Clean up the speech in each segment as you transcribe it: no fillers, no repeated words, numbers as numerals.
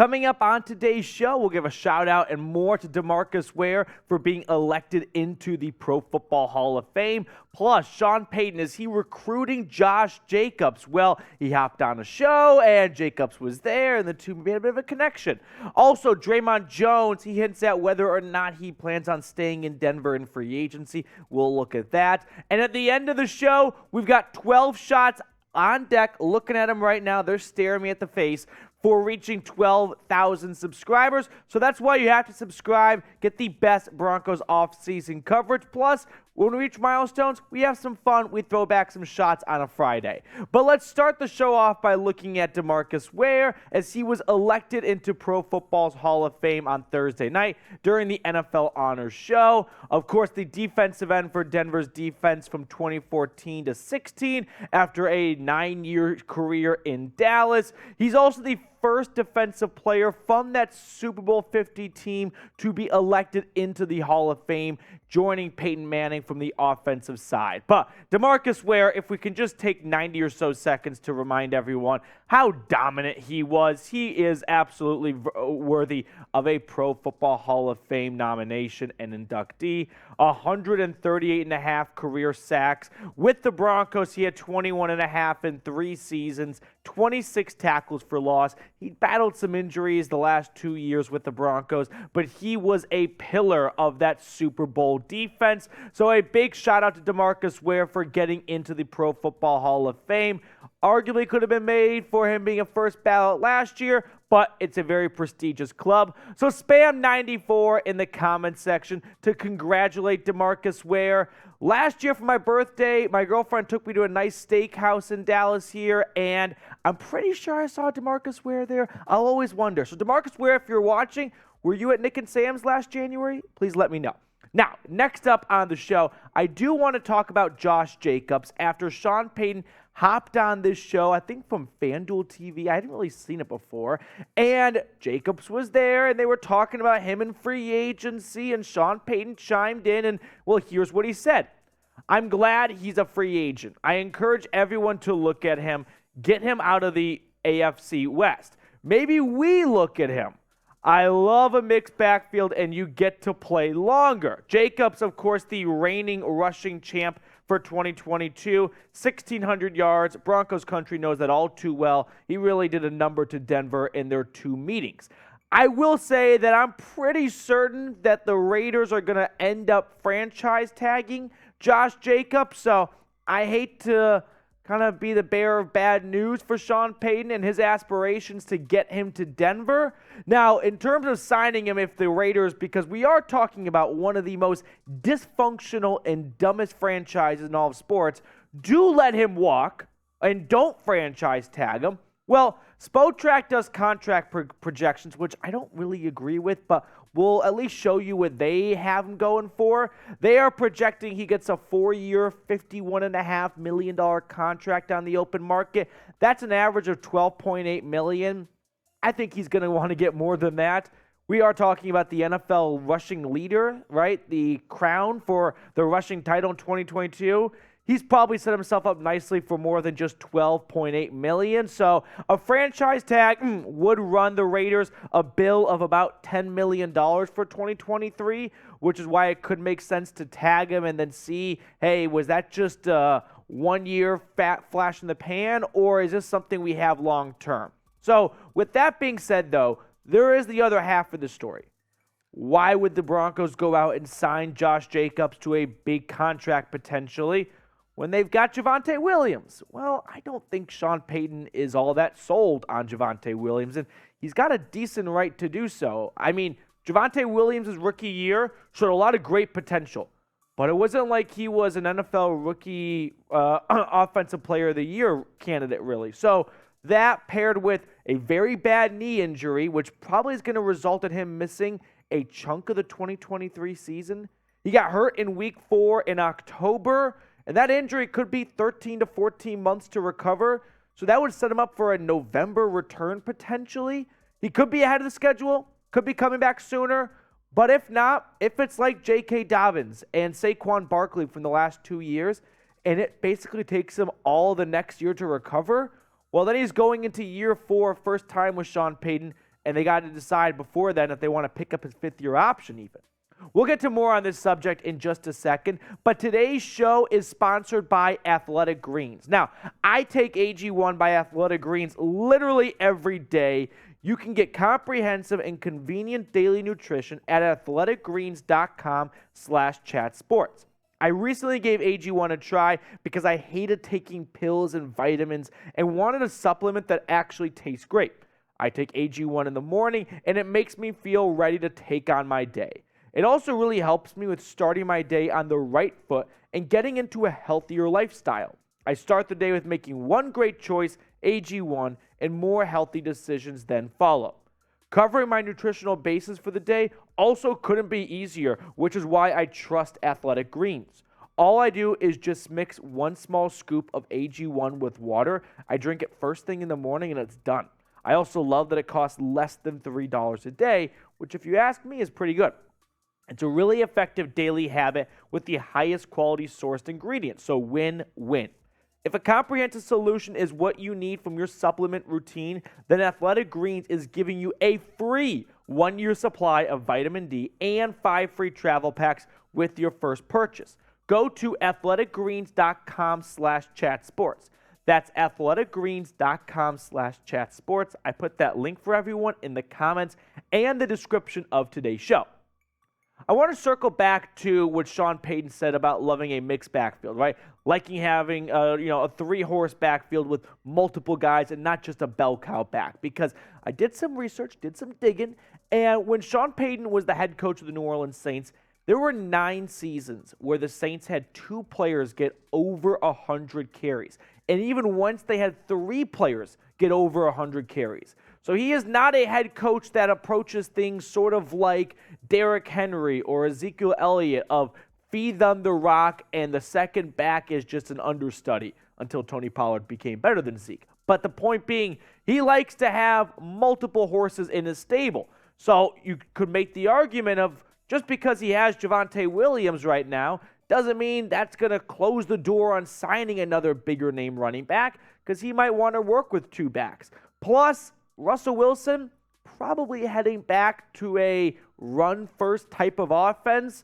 Coming up on today's show, we'll give a shout out and more to DeMarcus Ware for being elected into the Pro Football Hall of Fame. Plus, Sean Payton, is he recruiting Josh Jacobs? Well, he hopped on a show and Jacobs was there and the two made a bit of a connection. Also, Dre'Mont Jones, he hints at whether or not he plans on staying in Denver in free agency. We'll look at that. And at the end of the show, we've got 12 shots on deck. Looking at them right now, they're staring me at the face for reaching 12,000 subscribers. So that's why you have to subscribe, get the best Broncos off-season coverage. Plus, when we reach milestones, we have some fun. We throw back some shots on a Friday. But let's start the show off by looking at DeMarcus Ware as he was elected into Pro Football's Hall of Fame on Thursday night during the NFL Honors Show. Of course, the defensive end for Denver's defense from 2014 to 16 after a 9-year career in Dallas. He's also the first defensive player from that Super Bowl 50 team to be elected into the Hall of Fame, joining Peyton Manning from the offensive side. But DeMarcus Ware, if we can just take 90 or so seconds to remind everyone how dominant he was, he is absolutely worthy of a Pro Football Hall of Fame nomination and inductee. 138.5 career sacks. With the Broncos, he had 21.5 in 3 seasons, 26 tackles for loss. He battled some injuries the last 2 years with the Broncos, but he was a pillar of that Super Bowl defense. So a big shout out to DeMarcus Ware for getting into the Pro Football Hall of Fame. Arguably could have been made for him being a first ballot last year, but it's a very prestigious club. So spam 94 in the comments section to congratulate DeMarcus Ware. Last year for my birthday, my girlfriend took me to a nice steakhouse in Dallas here, and I'm pretty sure I saw DeMarcus Ware there. I'll always wonder. So DeMarcus Ware, if you're watching, were you at Nick and Sam's last January? Please let me know. Now, next up on the show, I do want to talk about Josh Jacobs after Sean Payton hopped on this show, I think from FanDuel TV. I hadn't really seen it before. And Jacobs was there, and they were talking about him in free agency, and Sean Payton chimed in, and, well, here's what he said. I'm glad he's a free agent. I encourage everyone to look at him, get him out of the AFC West. Maybe we look at him. I love a mixed backfield, and you get to play longer. Jacobs, of course, the reigning rushing champ for 2022, 1,600 yards. Broncos country knows that all too well. He really did a number to Denver in their 2 meetings. I will say that I'm pretty certain that the Raiders are going to end up franchise tagging Josh Jacobs, so I hate to kind of be the bearer of bad news for Sean Payton and his aspirations to get him to Denver. Now, in terms of signing him, if the Raiders, because we are talking about one of the most dysfunctional and dumbest franchises in all of sports, do let him walk and don't franchise tag him. Well, Spotrac does contract projections, which I don't really agree with, but we'll at least show you what they have him going for. They are projecting he gets a 4-year, $51.5 million contract on the open market. That's an average of $12.8 million. I think he's going to want to get more than that. We are talking about the NFL rushing leader, right? The crown for the rushing title in 2022. He's probably set himself up nicely for more than just $12.8 million. So a franchise tag would run the Raiders a bill of about $10 million for 2023, which is why it could make sense to tag him and then see, hey, was that just a 1-year fat flash in the pan, or is this something we have long term? So with that being said, though, there is the other half of the story. Why would the Broncos go out and sign Josh Jacobs to a big contract potentially when they've got Javonte Williams? Well, I don't think Sean Payton is all that sold on Javonte Williams, and he's got a decent right to do so. I mean, Javonte Williams' rookie year showed a lot of great potential, but it wasn't like he was an NFL rookie offensive player of the year candidate, really. So that paired with a very bad knee injury, which probably is going to result in him missing a chunk of the 2023 season. He got hurt in week 4 in October, and that injury could be 13 to 14 months to recover. So that would set him up for a November return potentially. He could be ahead of the schedule, could be coming back sooner. But if not, if it's like J.K. Dobbins and Saquon Barkley from the last 2 years, and it basically takes him all the next year to recover, well, then he's going into year 4, first time with Sean Payton, and they got to decide before then if they want to pick up his fifth-year option even. We'll get to more on this subject in just a second, but today's show is sponsored by Athletic Greens. Now, I take AG1 by Athletic Greens literally every day. You can get comprehensive and convenient daily nutrition at athleticgreens.com/chatsports. I recently gave AG1 a try because I hated taking pills and vitamins and wanted a supplement that actually tastes great. I take AG1 in the morning, and it makes me feel ready to take on my day. It also really helps me with starting my day on the right foot and getting into a healthier lifestyle. I start the day with making one great choice, AG1, and more healthy decisions then follow. Covering my nutritional basis for the day also couldn't be easier, which is why I trust Athletic Greens. All I do is just mix one small scoop of AG1 with water. I drink it first thing in the morning and it's done. I also love that it costs less than $3 a day, which if you ask me is pretty good. It's a really effective daily habit with the highest quality sourced ingredients, so win-win. If a comprehensive solution is what you need from your supplement routine, then Athletic Greens is giving you a free 1-year supply of vitamin D and 5 free travel packs with your first purchase. Go to athleticgreens.com/chatsports. That's athleticgreens.com/chatsports. I put that link for everyone in the comments and the description of today's show. I want to circle back to what Sean Payton said about loving a mixed backfield, right? Liking having a 3-horse backfield with multiple guys and not just a bell cow back. Because I did some research, did some digging, and when Sean Payton was the head coach of the New Orleans Saints, there were 9 seasons where the Saints had 2 players get over 100 carries. And even once they had 3 players get over 100 carries. So he is not a head coach that approaches things sort of like Derrick Henry or Ezekiel Elliott of feed them the rock and the second back is just an understudy until Tony Pollard became better than Zeke. But the point being, he likes to have multiple horses in his stable. So you could make the argument of just because he has Javonte Williams right now doesn't mean that's going to close the door on signing another bigger name running back because he might want to work with 2 backs. Plus, Russell Wilson probably heading back to a run-first type of offense.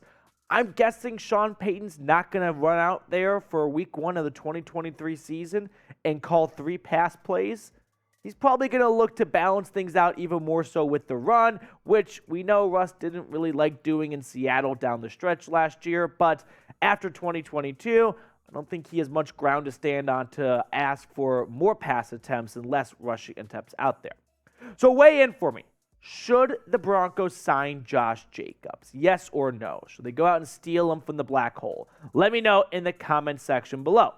I'm guessing Sean Payton's not going to run out there for week 1 of the 2023 season and call 3 pass plays. He's probably going to look to balance things out even more so with the run, which we know Russ didn't really like doing in Seattle down the stretch last year. But after 2022, I don't think he has much ground to stand on to ask for more pass attempts and less rushing attempts out there. So weigh in for me. Should the Broncos sign Josh Jacobs? Yes or no? Should they go out and steal him from the black hole? Let me know in the comment section below.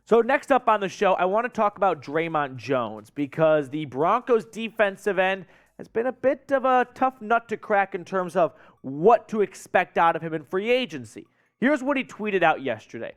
So next up on the show, I want to talk about Dre'Mont Jones because the Broncos defensive end has been a bit of a tough nut to crack in terms of what to expect out of him in free agency. Here's what he tweeted out yesterday.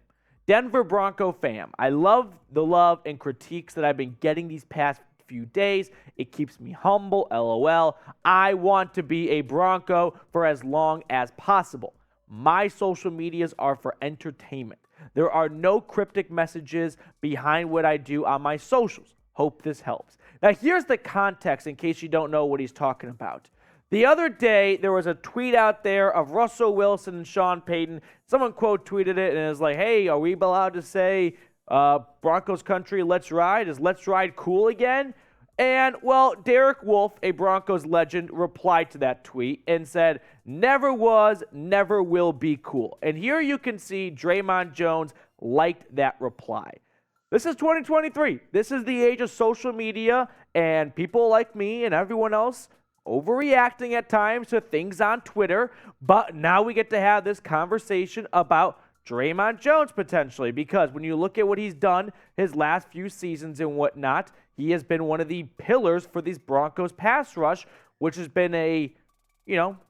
Denver Bronco fam, I love the love and critiques that I've been getting these past few days. It keeps me humble, LOL. I want to be a Bronco for as long as possible. My social medias are for entertainment. There are no cryptic messages behind what I do on my socials. Hope this helps. Now, here's the context in case you don't know what he's talking about. The other day, there was a tweet out there of Russell Wilson and Sean Payton. Someone quote tweeted it and it was like, hey, are we allowed to say Broncos country, let's ride? Is let's ride cool again? And, well, Derek Wolfe, a Broncos legend, replied to that tweet and said, never was, never will be cool. And here you can see Dre'Mont Jones liked that reply. This is 2023. This is the age of social media and people like me and everyone else overreacting at times to things on Twitter. But now we get to have this conversation about Dre'Mont Jones potentially, because when you look at what he's done his last few seasons and whatnot, he has been one of the pillars for these Broncos pass rush, which has been a,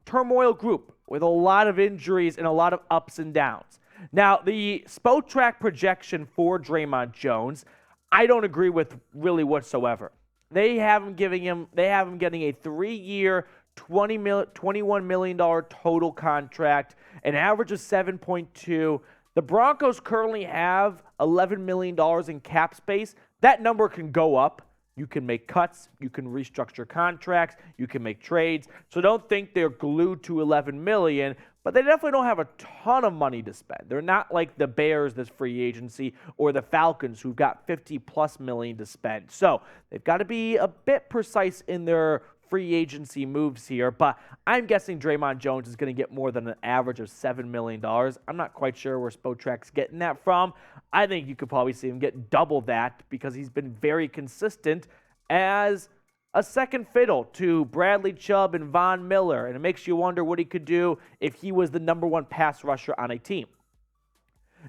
turmoil group with a lot of injuries and a lot of ups and downs. Now, the Spotrac projection for Dre'Mont Jones, I don't agree with really whatsoever. They have him getting a 3-year, $21 million total contract, an average of 7.2. The Broncos currently have $11 million in cap space. That number can go up You can make cuts, you can restructure contracts, you can make trades. So don't think they're glued to $11 million, but they definitely don't have a ton of money to spend. They're not like the Bears this free agency or the Falcons who've got $50+ million to spend. So they've got to be a bit precise in their free agency moves here, but I'm guessing Dre'Mont Jones is going to get more than an average of $7 million. I'm not quite sure where Spotrac's getting that from. I think you could probably see him get double that because he's been very consistent as a second fiddle to Bradley Chubb and Von Miller, and it makes you wonder what he could do if he was the number one pass rusher on a team.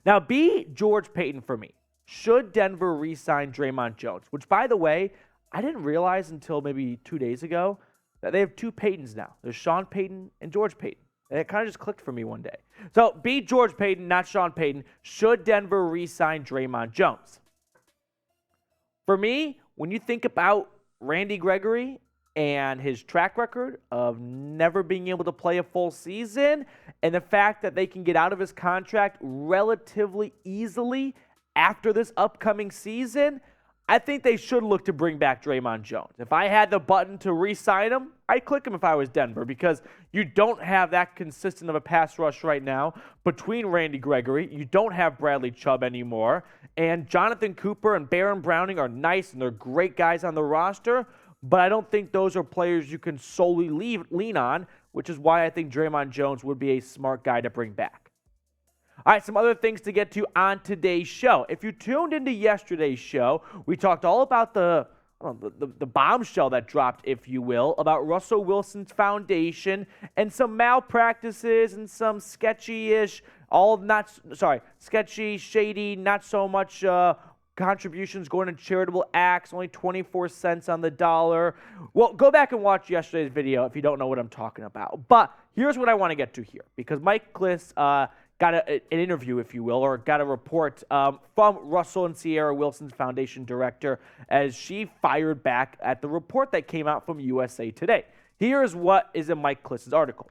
Now, B, George Payton for me. Should Denver re-sign Dre'Mont Jones? Which, by the way, I didn't realize until maybe 2 days ago that they have two Paytons now. There's Sean Payton and George Payton. And it kind of just clicked for me one day. So, B, George Payton, not Sean Payton. Should Denver re-sign Dre'Mont Jones? For me, when you think about Randy Gregory and his track record of never being able to play a full season and the fact that they can get out of his contract relatively easily after this upcoming season, I think they should look to bring back Dre'Mont Jones. If I had the button to re-sign him, I'd click him if I was Denver because you don't have that consistent of a pass rush right now between Randy Gregory. You don't have Bradley Chubb anymore. And Jonathan Cooper and Baron Browning are nice and they're great guys on the roster, but I don't think those are players you can solely lean on, which is why I think Dre'Mont Jones would be a smart guy to bring back. All right, some other things to get to on today's show. If you tuned into yesterday's show, we talked all about the bombshell that dropped, if you will, about Russell Wilson's foundation and some malpractices and some sketchy-ish, sketchy, shady, not so much contributions going to charitable acts, only 24 cents on the dollar. Well, go back and watch yesterday's video if you don't know what I'm talking about. But here's what I want to get to here, because Mike Klis got an interview, if you will, or got a report from Russell and Ciara Wilson's foundation director as she fired back at the report that came out from USA Today. Here's what is in Mike Klis' article.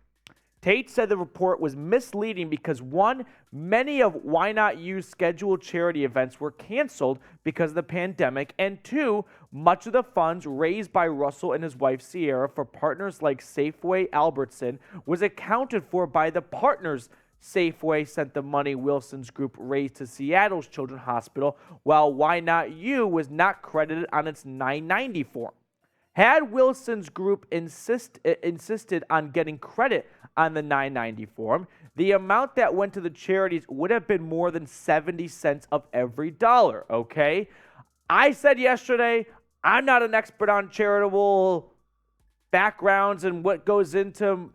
Tait said the report was misleading because, one, many of Why Not You's scheduled charity events were canceled because of the pandemic, and two, much of the funds raised by Russell and his wife Ciara for partners like Safeway Albertson was accounted for by the partners. Safeway sent the money Wilson's group raised to Seattle's Children's Hospital, while Why Not You was not credited on its 990 form. Had Wilson's group insisted on getting credit on the 990 form, the amount that went to the charities would have been more than 70 cents of every dollar, okay? I said yesterday, I'm not an expert on charitable backgrounds and what goes into,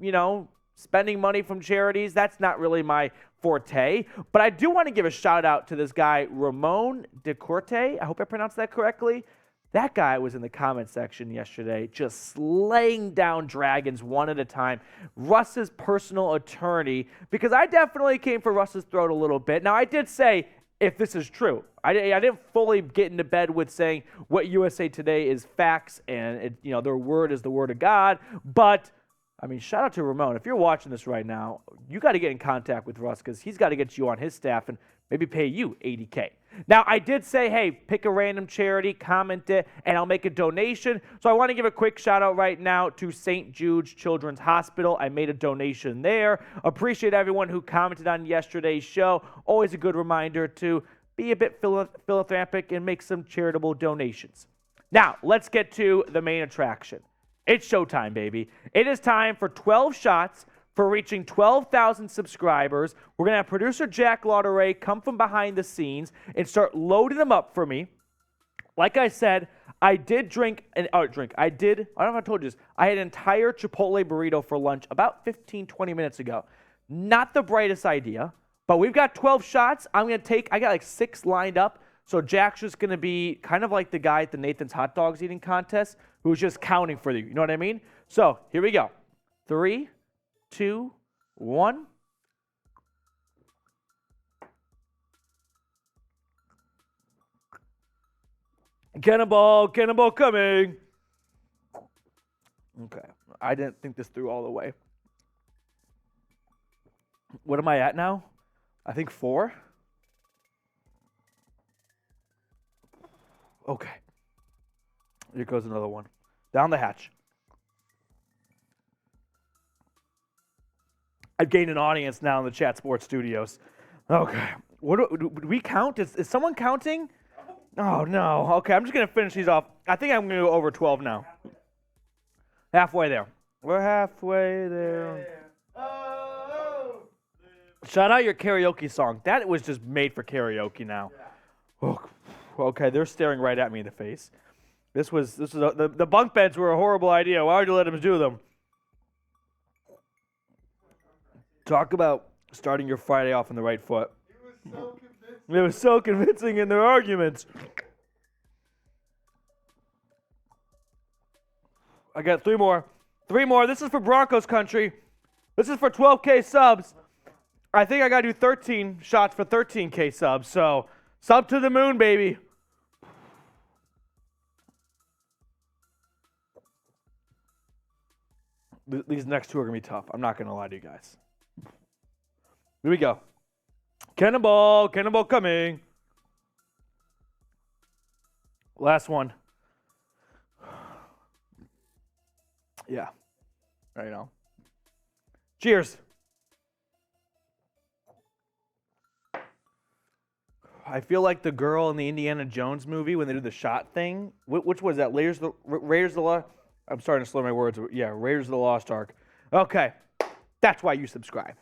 spending money from charities. That's not really my forte. But I do want to give a shout out to this guy, Ramon DeCorte. I hope I pronounced that correctly. That guy was in the comment section yesterday just slaying down dragons one at a time. Russ's personal attorney, because I definitely came for Russ's throat a little bit. Now, I did say, if this is true, I didn't fully get into bed with saying what USA Today is facts and their word is the word of God, but shout out to Ramon. If you're watching this right now, you got to get in contact with Russ because he's got to get you on his staff and maybe pay you $80K. Now, I did say, hey, pick a random charity, comment it, and I'll make a donation. So I want to give a quick shout out right now to St. Jude's Children's Hospital. I made a donation there. Appreciate everyone who commented on yesterday's show. Always a good reminder to be a bit philanthropic and make some charitable donations. Now, let's get to the main attraction. It's showtime, baby. It is time for 12 shots for reaching 12,000 subscribers. We're going to have producer Jack Lauderay come from behind the scenes and start loading them up for me. Like I said, I did I don't know if I told you this. I had an entire Chipotle burrito for lunch about 15, 20 minutes ago. Not the brightest idea, but we've got 12 shots. I got like 6 lined up. So Jack's just going to be kind of like the guy at the Nathan's Hot Dogs eating contest who's just counting for you. You know what I mean? So here we go. 3, 2, 1. Cannonball coming. Okay. I didn't think this through all the way. What am I at now? I think 4. Okay. Here goes another one. Down the hatch. I've gained an audience now in the Chat Sports Studios. Okay. Do we count? Is someone counting? Oh, no. Okay, I'm just going to finish these off. I think I'm going to go over 12 now. Halfway there. We're halfway there. Shout out your karaoke song. That was just made for karaoke now. Oh, okay, they're staring right at me in the face. The bunk beds were a horrible idea. Why would you let them do them? Talk about starting your Friday off on the right foot. It was so convincing in their arguments. I got 3 more. 3 more. This is for Broncos country. This is for 12K subs. I think I got to do 13 shots for 13K subs. So, sub to the moon, baby. These next 2 are going to be tough. I'm not going to lie to you guys. Here we go. Cannonball coming. Last one. Yeah. Right now. Cheers. I feel like the girl in the Indiana Jones movie when they do the shot thing. Which was that? Raiders of the Lost. I'm starting to slow my words. Yeah, Raiders of the Lost Ark. Okay. That's why you subscribe.